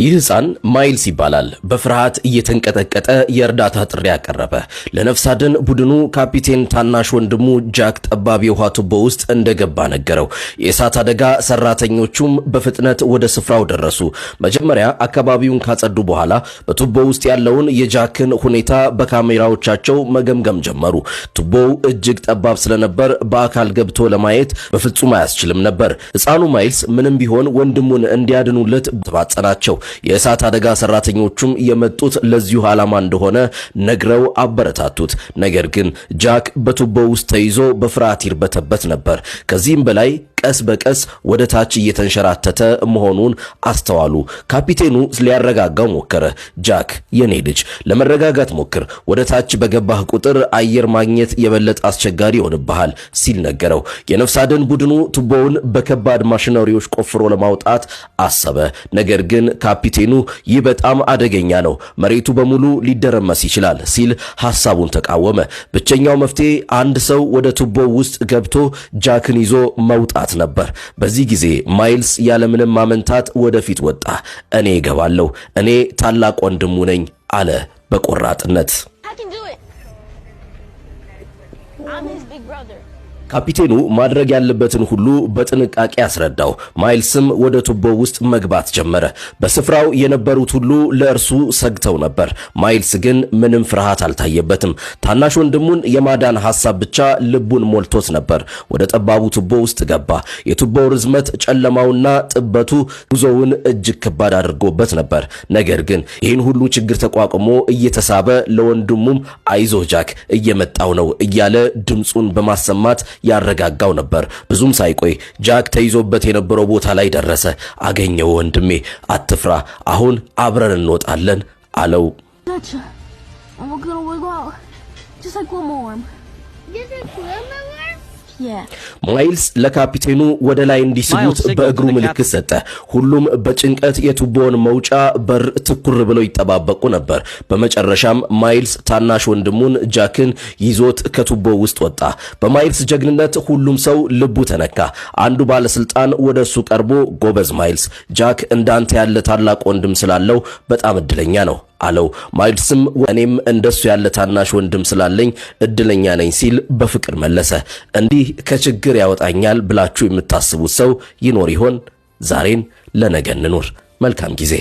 ይህ ህፃን ማይልስ ይባላል። በፍርሃት እየተንቀጠቀጠ የእርዳታ ጥሪ ያቀረበ ለነፍስ አድን ቡድኑ ካፒቴን ታናሽ ወንድሙ ጃክ ጠባብ የውሃ ቱቦ ውስጥ እንደገባ ነገረው። የእሳት አደጋ ሰራተኞቹም በፍጥነት ወደ ስፍራው ደረሱ። መጀመሪያ አካባቢውን ካጸዱ በኋላ በቱቦ ውስጥ ያለውን የጃክን ሁኔታ በካሜራዎቻቸው መገምገም ጀመሩ። ቱቦው እጅግ ጠባብ ስለነበር በአካል ገብቶ ለማየት በፍጹም አያስችልም ነበር። ህፃኑ ማይልስ ምንም ቢሆን ወንድሙን እንዲያድኑለት ተባጸናቸው። የእሳት አደጋ ሰራተኞቹም የመጡት ለዚሁ ዓላማ እንደሆነ ነግረው አበረታቱት። ነገር ግን ጃክ በቱቦ ውስጥ ተይዞ በፍርሃት ይርበተበት ነበር። ከዚህም በላይ ቀስ በቀስ ወደ ታች እየተንሸራተተ መሆኑን አስተዋሉ። ካፒቴኑ ሊያረጋጋው ሞከረ። ጃክ የኔ ልጅ ለመረጋጋት ሞክር፣ ወደ ታች በገባህ ቁጥር አየር ማግኘት የበለጠ አስቸጋሪ ይሆንብሃል ሲል ነገረው። የነፍስ አድን ቡድኑ ቱቦውን በከባድ ማሽነሪዎች ቆፍሮ ለማውጣት አሰበ። ነገር ግን ካፒቴኑ ይህ በጣም አደገኛ ነው፣ መሬቱ በሙሉ ሊደረመስ ይችላል ሲል ሐሳቡን ተቃወመ። ብቸኛው መፍትሄ አንድ ሰው ወደ ቱቦው ውስጥ ገብቶ ጃክን ይዞ መውጣት ነበር። በዚህ ጊዜ ማይልስ ያለምንም ማመንታት ወደፊት ወጣ። እኔ እገባለሁ፣ እኔ ታላቅ ወንድሙ ነኝ አለ በቆራጥነት። ካፒቴኑ ማድረግ ያለበትን ሁሉ በጥንቃቄ አስረዳው። ማይልስም ወደ ቱቦ ውስጥ መግባት ጀመረ። በስፍራው የነበሩት ሁሉ ለእርሱ ሰግተው ነበር። ማይልስ ግን ምንም ፍርሃት አልታየበትም። ታናሽ ወንድሙን የማዳን ሐሳብ ብቻ ልቡን ሞልቶት ነበር። ወደ ጠባቡ ቱቦ ውስጥ ገባ። የቱቦው ርዝመት፣ ጨለማውና ጥበቱ ጉዞውን እጅግ ከባድ አድርጎበት ነበር። ነገር ግን ይህን ሁሉ ችግር ተቋቁሞ እየተሳበ ለወንድሙም አይዞህ ጃክ እየመጣው ነው እያለ ድምፁን በማሰማት ያረጋጋው ነበር። ብዙም ሳይቆይ ጃክ ተይዞበት የነበረው ቦታ ላይ ደረሰ። አገኘው ወንድሜ፣ አትፍራ፣ አሁን አብረን እንወጣለን አለው። ማይልስ ለካፒቴኑ ወደ ላይ እንዲስቡት በእግሩ ምልክት ሰጠ። ሁሉም በጭንቀት የቱቦውን መውጫ በር ትኩር ብለው ይጠባበቁ ነበር። በመጨረሻም ማይልስ ታናሽ ወንድሙን ጃክን ይዞት ከቱቦ ውስጥ ወጣ። በማይልስ ጀግንነት ሁሉም ሰው ልቡ ተነካ። አንዱ ባለስልጣን ወደሱ ቀርቦ ጎበዝ ማይልስ፣ ጃክ እንዳንተ ያለ ታላቅ ወንድም ስላለው በጣም እድለኛ ነው አለው። ማይልስም እኔም እንደሱ ያለ ታናሽ ወንድም ስላለኝ እድለኛ ነኝ ሲል በፍቅር መለሰ። እንዲህ ከችግር ያወጣኛል ብላችሁ የምታስቡት ሰው ይኖር ይሆን? ዛሬን ለነገ እንኑር። መልካም ጊዜ።